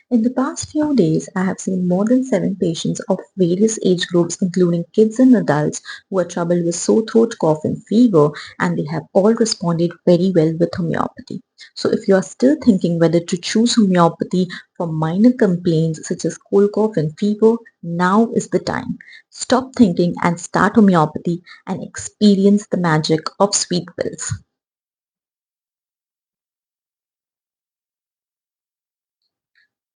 In the past few days, I have seen more than 7 patients of various age groups, including kids and adults, who are troubled with sore throat, cough, and fever, and they have all responded very well with homeopathy. So, if you are still thinking whether to choose homeopathy for minor complaints such as cold, cough, and fever, now is the time. Stop thinking and start homeopathy and experience the magic of sweet pills.